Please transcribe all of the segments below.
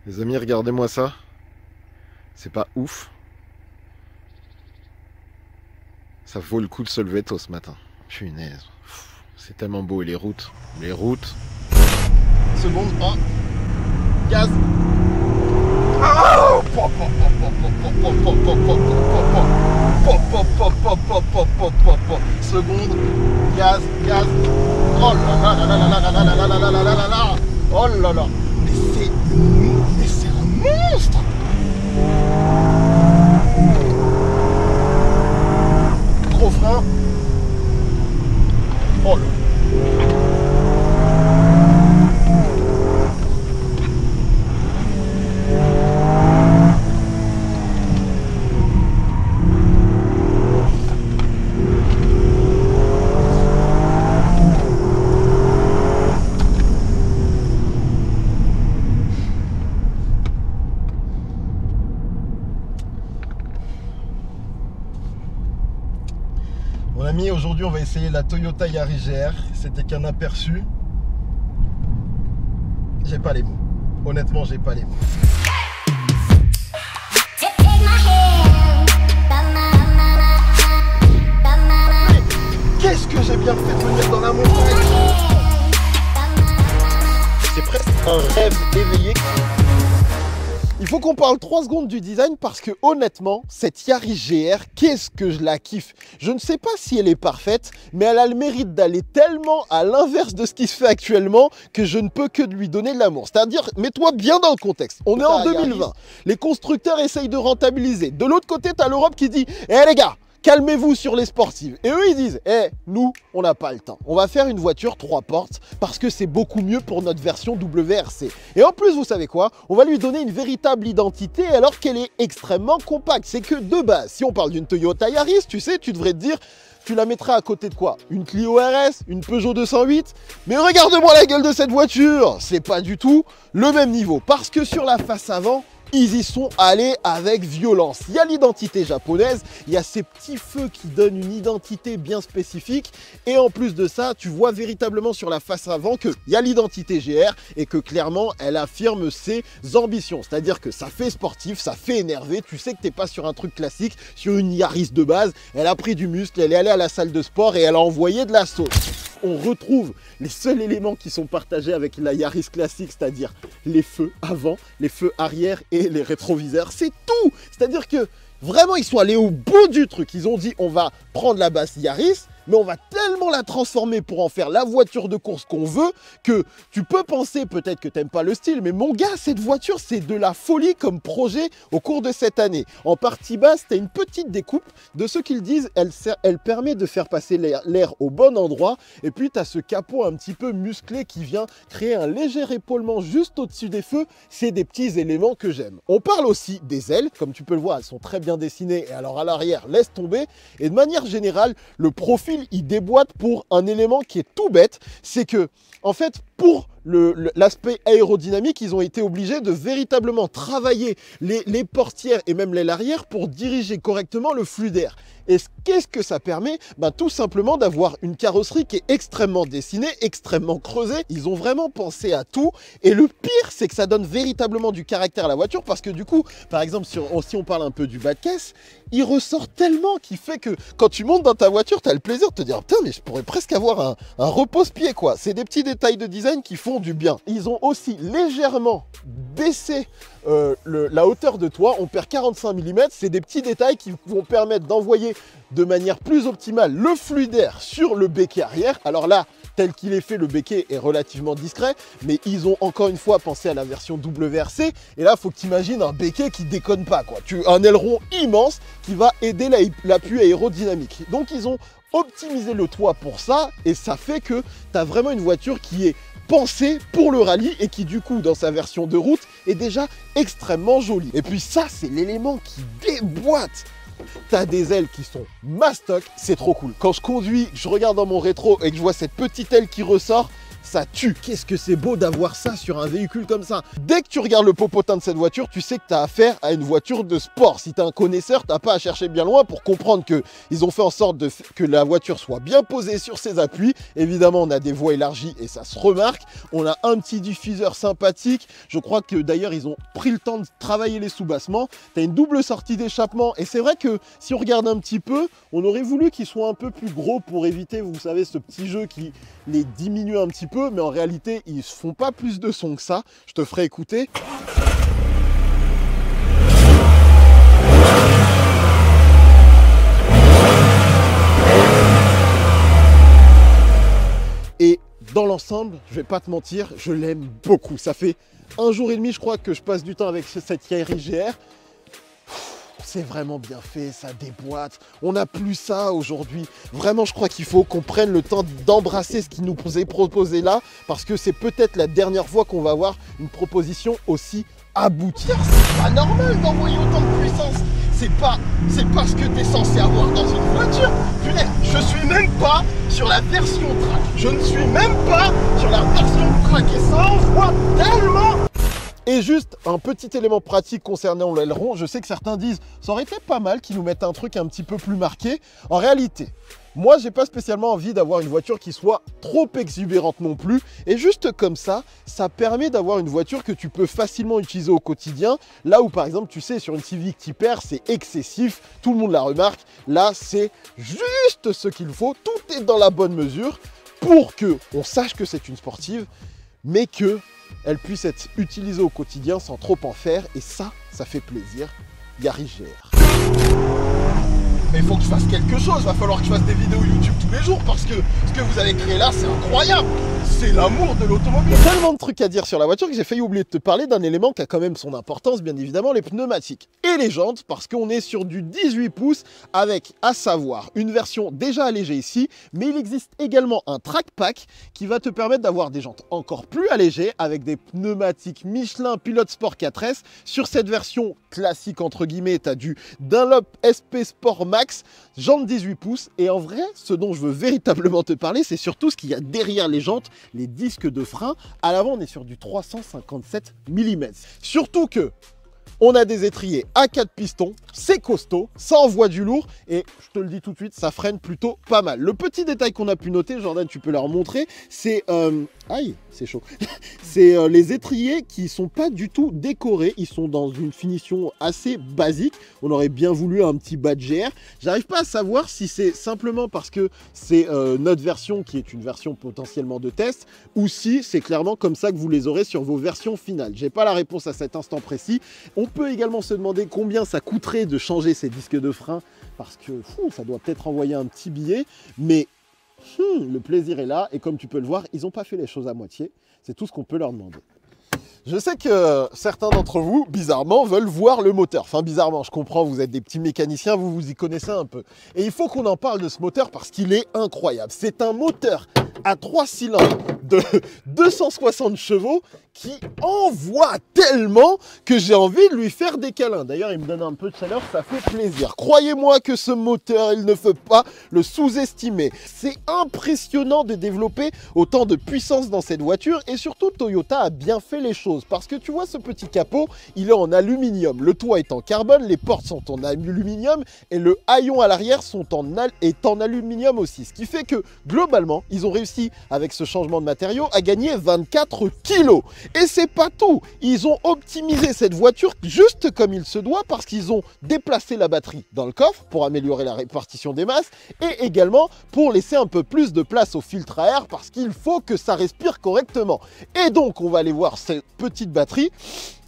Les amis, regardez-moi ça. C'est pas ouf. Ça vaut le coup de se lever tôt ce matin. Punaise. C'est tellement beau. Et les routes. Les routes. Seconde. Oh. Gaz. Oh. Seconde. Gaz. Gaz. Oh là là là là là là là là là là là là là là. Oh là là. Mais c'est un monstre. Gros frein. Oh là. Mon ami, aujourd'hui on va essayer la Toyota Yaris GR. C'était qu'un aperçu. J'ai pas les mots. Honnêtement, j'ai pas les mots. Qu'est-ce que j'ai bien fait de venir dans la montagne? C'est presque un rêve éveillé. Il faut qu'on parle 3 secondes du design parce que honnêtement, cette Yaris GR, qu'est-ce que je la kiffe. Je ne sais pas si elle est parfaite, mais elle a le mérite d'aller tellement à l'inverse de ce qui se fait actuellement que je ne peux que lui donner de l'amour. C'est-à-dire, mets-toi bien dans le contexte. On est en 2020. Les constructeurs essayent de rentabiliser. De l'autre côté, tu as l'Europe qui dit « Eh les gars, calmez-vous sur les sportives ». Et eux, ils disent « Eh, nous, on n'a pas le temps. On va faire une voiture 3 portes parce que c'est beaucoup mieux pour notre version WRC. » Et en plus, vous savez quoi? On va lui donner une véritable identité alors qu'elle est extrêmement compacte. C'est que de base, si on parle d'une Toyota Yaris, tu sais, tu devrais te dire, tu la mettrais à côté de quoi? Une Clio RS? Une Peugeot 208? Mais regarde-moi la gueule de cette voiture! C'est pas du tout le même niveau. Parce que sur la face avant, ils y sont allés avec violence. Il y a l'identité japonaise, il y a ces petits feux qui donnent une identité bien spécifique. Et en plus de ça, tu vois véritablement sur la face avant qu'il y a l'identité GR et que clairement, elle affirme ses ambitions. C'est-à-dire que ça fait sportif, ça fait énervé. Tu sais que tu n'es pas sur un truc classique, sur une Yaris de base. Elle a pris du muscle, elle est allée à la salle de sport et elle a envoyé de la sauce. On retrouve les seuls éléments qui sont partagés avec la Yaris classique, c'est-à-dire les feux avant, les feux arrière et les rétroviseurs. C'est tout! C'est-à-dire que vraiment, ils sont allés au bout du truc. Ils ont dit, on va prendre la base Yaris, mais on va tellement la transformer pour en faire la voiture de course qu'on veut que tu peux penser peut-être que tu n'aimes pas le style, mais mon gars, cette voiture, c'est de la folie comme projet au cours de cette année. En partie basse, tu as une petite découpe. De ceux qui le disent, elle permet de faire passer l'air au bon endroit. Et puis, tu as ce capot un petit peu musclé qui vient créer un léger épaulement juste au-dessus des feux. C'est des petits éléments que j'aime. On parle aussi des ailes. Comme tu peux le voir, elles sont très bien dessinées. Et alors, à l'arrière, laisse tomber. Et de manière générale, le profil, il déboîte pour un élément qui est tout bête, c'est que, en fait, pour l'aspect aérodynamique, ils ont été obligés de véritablement travailler les portières et même l'aile arrière pour diriger correctement le flux d'air. Et qu'est-ce que ça permet? Tout simplement d'avoir une carrosserie qui est extrêmement dessinée, extrêmement creusée. Ils ont vraiment pensé à tout. Et le pire, c'est que ça donne véritablement du caractère à la voiture parce que du coup, par exemple, si on parle un peu du bas de caisse, il ressort tellement qu'il fait que quand tu montes dans ta voiture, tu as le plaisir de te dire « Putain, mais je pourrais presque avoir un repose-pied, quoi ». C'est des petits détails de design qui font du bien. Ils ont aussi légèrement baissé la hauteur de toit. On perd 45 mm. C'est des petits détails qui vont permettre d'envoyer de manière plus optimale le flux d'air sur le béquet arrière. Alors là, tel qu'il est fait, le béquet est relativement discret, mais ils ont encore une fois pensé à la version WRC. Et là, il faut que tu imagines un béquet qui déconne pas, quoi. Un aileron immense qui va aider l'appui aérodynamique. Donc, ils ont optimisé le toit pour ça et ça fait que tu as vraiment une voiture qui est pensée pour le rallye et qui du coup dans sa version de route est déjà extrêmement jolie. Et puis ça, c'est l'élément qui déboîte. T'as des ailes qui sont mastoc, c'est trop cool. Quand je conduis, je regarde dans mon rétro et que je vois cette petite aile qui ressort, ça tue. Qu'est-ce que c'est beau d'avoir ça sur un véhicule comme ça. Dès que tu regardes le popotin de cette voiture, tu sais que tu as affaire à une voiture de sport. Si tu es un connaisseur, tu n'as pas à chercher bien loin pour comprendre qu'ils ont fait en sorte que la voiture soit bien posée sur ses appuis. Évidemment, on a des voies élargies et ça se remarque. On a un petit diffuseur sympathique. Je crois que d'ailleurs, ils ont pris le temps de travailler les sous-bassements. Tu as une double sortie d'échappement. Et c'est vrai que si on regarde un petit peu, on aurait voulu qu'ils soient un peu plus gros pour éviter, vous savez, ce petit jeu qui les diminue un petit peu. Mais en réalité, ils ne font pas plus de son que ça. Je te ferai écouter. Et dans l'ensemble, je vais pas te mentir, je l'aime beaucoup. Ça fait 1 jour et demi, je crois, que je passe du temps avec cette Yaris GR. C'est vraiment bien fait, ça déboîte. On n'a plus ça aujourd'hui. Vraiment, je crois qu'il faut qu'on prenne le temps d'embrasser ce qui nous est proposé là, parce que c'est peut-être la dernière fois qu'on va avoir une proposition aussi aboutie. C'est pas normal d'envoyer autant de puissance. C'est pas ce que tu es censé avoir dans une voiture. Punaise, je suis même pas sur la version track. Je ne suis même pas sur la version track. Et ça envoie tellement. Et juste un petit élément pratique concernant l'aileron, je sais que certains disent ça aurait été pas mal qu'ils nous mettent un truc un petit peu plus marqué. En réalité, moi j'ai pas spécialement envie d'avoir une voiture qui soit trop exubérante non plus. Et juste comme ça permet d'avoir une voiture que tu peux facilement utiliser au quotidien. Là où par exemple tu sais sur une Civic Type R c'est excessif, tout le monde la remarque. Là c'est juste ce qu'il faut, tout est dans la bonne mesure pour que on sache que c'est une sportive, mais que elle puisse être utilisée au quotidien sans trop en faire. Et ça fait plaisir. Yaris GR. Mais il faut que je fasse quelque chose. Il va falloir que je fasse des vidéos YouTube tous les jours parce que ce que vous avez créé là, c'est incroyable. C'est l'amour de l'automobile. Il y a tellement de trucs à dire sur la voiture que j'ai failli oublier de te parler d'un élément qui a quand même son importance, bien évidemment, les pneumatiques et les jantes, parce qu'on est sur du 18 pouces avec, à savoir, une version déjà allégée ici, mais il existe également un track pack qui va te permettre d'avoir des jantes encore plus allégées avec des pneumatiques Michelin Pilot Sport 4S. Sur cette version classique, entre guillemets, tu as du Dunlop SP Sport Max, jantes 18 pouces. Et en vrai, ce dont je veux véritablement te parler, c'est surtout ce qu'il y a derrière les jantes, les disques de frein. À l'avant, on est sur du 357 mm. Surtout que on a des étriers à 4 pistons, c'est costaud, ça envoie du lourd et je te le dis tout de suite, ça freine plutôt pas mal. Le petit détail qu'on a pu noter, Jordan, tu peux leur montrer, c'est... aïe, c'est chaud. C'est les étriers qui sont pas du tout décorés, ils sont dans une finition assez basique. On aurait bien voulu un petit badge GR. J'arrive pas à savoir si c'est simplement parce que c'est notre version qui est une version potentiellement de test ou si c'est clairement comme ça que vous les aurez sur vos versions finales. J'ai pas la réponse à cet instant précis. On peut également se demander combien ça coûterait de changer ces disques de frein parce que ça doit peut-être envoyer un petit billet, mais le plaisir est là et comme tu peux le voir, ils n'ont pas fait les choses à moitié. C'est tout ce qu'on peut leur demander. Je sais que certains d'entre vous, bizarrement, veulent voir le moteur. Enfin, bizarrement, je comprends, vous êtes des petits mécaniciens, vous vous y connaissez un peu. Et il faut qu'on en parle de ce moteur parce qu'il est incroyable. C'est un moteur à 3 cylindres de 260 chevaux qui envoie tellement que j'ai envie de lui faire des câlins. D'ailleurs, il me donne un peu de chaleur, ça fait plaisir. Croyez-moi que ce moteur, il ne faut pas le sous-estimer. C'est impressionnant de développer autant de puissance dans cette voiture et surtout, Toyota a bien fait les choses parce que tu vois ce petit capot, il est en aluminium. Le toit est en carbone, les portes sont en aluminium et le haillon à l'arrière est en aluminium aussi. Ce qui fait que, globalement, ils ont réussi, avec ce changement de matériaux, à gagner 24 kilos. Et c'est pas tout, ils ont optimisé cette voiture juste comme il se doit parce qu'ils ont déplacé la batterie dans le coffre pour améliorer la répartition des masses et également pour laisser un peu plus de place au filtre à air parce qu'il faut que ça respire correctement. Et donc on va aller voir cette petite batterie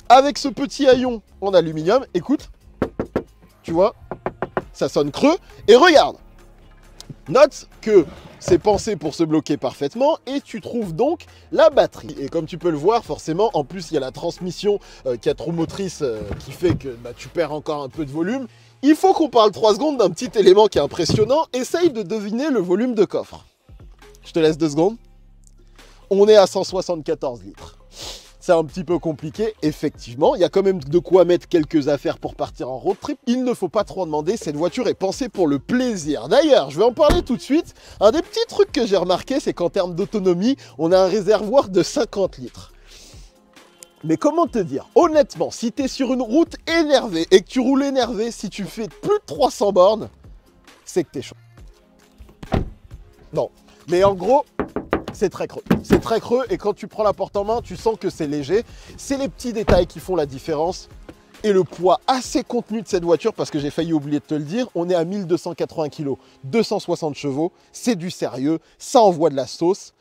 avec ce petit haillon en aluminium. Écoute, tu vois, ça sonne creux et regarde, note que c'est pensé pour se bloquer parfaitement et tu trouves donc la batterie. Et comme tu peux le voir, forcément, en plus, il y a la transmission 4 roues motrices qui fait que tu perds encore un peu de volume. Il faut qu'on parle 3 secondes d'un petit élément qui est impressionnant. Essaye de deviner le volume de coffre. Je te laisse 2 secondes. On est à 174 litres. c'est un petit peu compliqué, effectivement. Il y a quand même de quoi mettre quelques affaires pour partir en road trip. Il ne faut pas trop en demander, cette voiture est pensée pour le plaisir. D'ailleurs, je vais en parler tout de suite. Un des petits trucs que j'ai remarqué, c'est qu'en termes d'autonomie, on a un réservoir de 50 litres. Mais comment te dire, honnêtement, si tu es sur une route énervée et que tu roules énervé, si tu fais plus de 300 bornes, c'est que tu es chaud. Non, mais en gros, c'est très creux. C'est très creux et quand tu prends la porte en main, tu sens que c'est léger. C'est les petits détails qui font la différence. Et le poids assez contenu de cette voiture, parce que j'ai failli oublier de te le dire, on est à 1280 kg, 260 chevaux, c'est du sérieux, ça envoie de la sauce.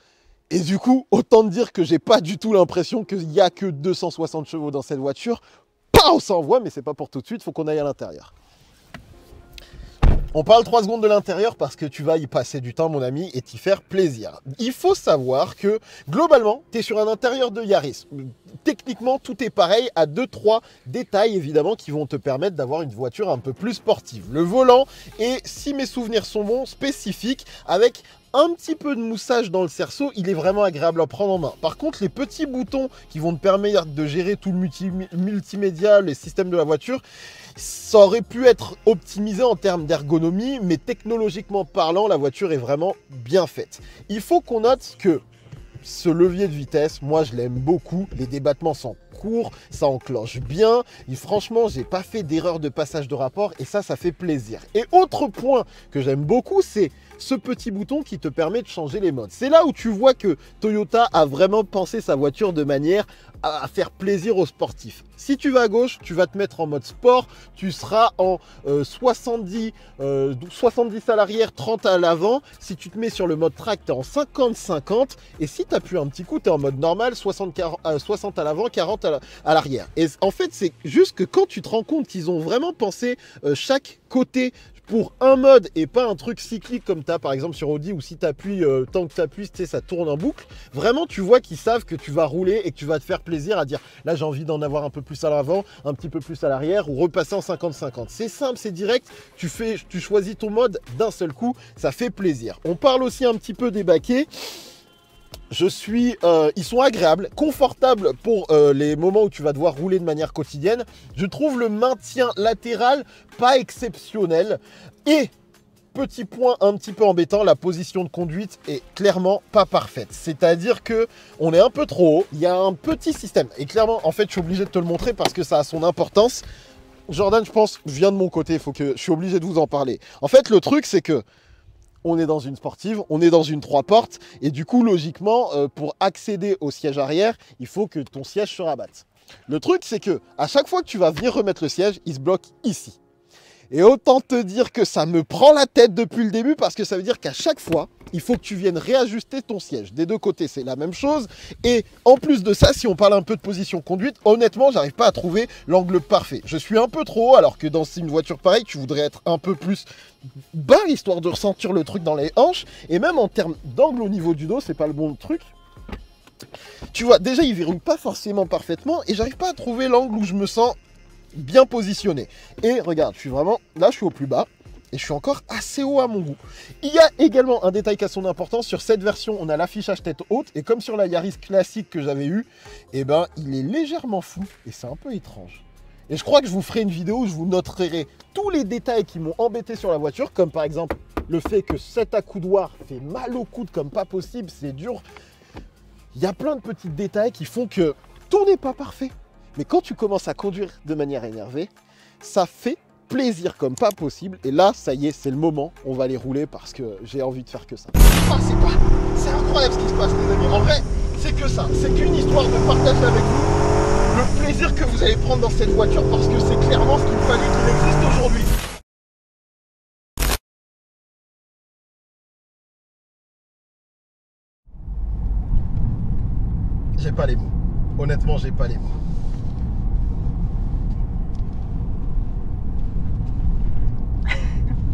Et du coup, autant te dire que j'ai pas du tout l'impression qu'il n'y a que 260 chevaux dans cette voiture. On s'envoie, mais c'est pas pour tout de suite, il faut qu'on aille à l'intérieur. On parle 3 secondes de l'intérieur parce que tu vas y passer du temps, mon ami, et t'y faire plaisir. Il faut savoir que, globalement, tu es sur un intérieur de Yaris. Techniquement, tout est pareil, à 2-3 détails, évidemment, qui vont te permettre d'avoir une voiture un peu plus sportive. Le volant est, si mes souvenirs sont bons, spécifique, avec un petit peu de moussage dans le cerceau, il est vraiment agréable à prendre en main. Par contre, les petits boutons qui vont te permettre de gérer tout le multimédia, les systèmes de la voiture, ça aurait pu être optimisé en termes d'ergonomie, mais technologiquement parlant, la voiture est vraiment bien faite. Il faut qu'on note que ce levier de vitesse, moi je l'aime beaucoup, les débattements sont courts, ça enclenche bien, et franchement j'ai pas fait d'erreur de passage de rapport et ça fait plaisir. Et autre point que j'aime beaucoup, c'est ce petit bouton qui te permet de changer les modes. C'est là où tu vois que Toyota a vraiment pensé sa voiture de manière à faire plaisir aux sportifs. Si tu vas à gauche, tu vas te mettre en mode sport, tu seras en 70 à l'arrière, 30 à l'avant. Si tu te mets sur le mode track, tu es en 50-50. Et si tu appuies un petit coup, tu es en mode normal, 60 à l'avant, 40 à l'arrière. Et en fait, c'est juste que quand tu te rends compte qu'ils ont vraiment pensé chaque côté pour un mode et pas un truc cyclique comme tu as par exemple sur Audi où si tu appuies, tant que tu appuies, tu sais, ça tourne en boucle. Vraiment, tu vois qu'ils savent que tu vas rouler et que tu vas te faire plaisir à dire là, j'ai envie d'en avoir un peu plus à l'avant, un petit peu plus à l'arrière ou repasser en 50-50. C'est simple, c'est direct. Tu choisis ton mode d'un seul coup, ça fait plaisir. On parle aussi un petit peu des baquets. Ils sont agréables, confortables pour les moments où tu vas devoir rouler de manière quotidienne. Je trouve le maintien latéral pas exceptionnel. Et, petit point un petit peu embêtant, la position de conduite est clairement pas parfaite. C'est-à-dire que on est un peu trop haut, il y a un petit système. Et clairement, en fait, je suis obligé de te le montrer parce que ça a son importance. Jordan, je pense, vient de mon côté, je suis obligé de vous en parler. En fait, le truc, c'est que on est dans une sportive, on est dans une 3 portes et du coup, logiquement, pour accéder au siège arrière, il faut que ton siège se rabatte. Le truc, c'est que à chaque fois que tu vas venir remettre le siège, il se bloque ici. Et autant te dire que ça me prend la tête depuis le début parce que ça veut dire qu'à chaque fois, il faut que tu viennes réajuster ton siège. Des deux côtés, c'est la même chose. Et en plus de ça, si on parle un peu de position conduite, honnêtement, j'arrive pas à trouver l'angle parfait. Je suis un peu trop haut alors que dans une voiture pareille, tu voudrais être un peu plus bas, histoire de ressentir le truc dans les hanches. Et même en termes d'angle au niveau du dos, c'est pas le bon truc. Tu vois, déjà, il verrouille pas forcément parfaitement et j'arrive pas à trouver l'angle où je me sens bien positionné. Et regarde, je suis vraiment, là je suis au plus bas et je suis encore assez haut à mon goût. Il y a également un détail qui a son importance. Sur cette version, on a l'affichage tête haute et comme sur la Yaris classique que j'avais eu, eh ben, il est légèrement flou et c'est un peu étrange. Et je crois que je vous ferai une vidéo où je vous noterai tous les détails qui m'ont embêté sur la voiture, comme par exemple le fait que cet accoudoir fait mal au coude comme pas possible, c'est dur. Il y a plein de petits détails qui font que tout n'est pas parfait. Mais quand tu commences à conduire de manière énervée, ça fait plaisir comme pas possible. Et là, ça y est, c'est le moment. On va les rouler parce que j'ai envie de faire que ça. C'est incroyable ce qui se passe, les amis. En vrai, c'est que ça. C'est qu'une histoire de partager avec vous le plaisir que vous allez prendre dans cette voiture parce que c'est clairement ce qu'il fallait qu'il existe aujourd'hui. J'ai pas les mots. Honnêtement, j'ai pas les mots.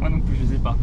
Moi non plus, je sais pas.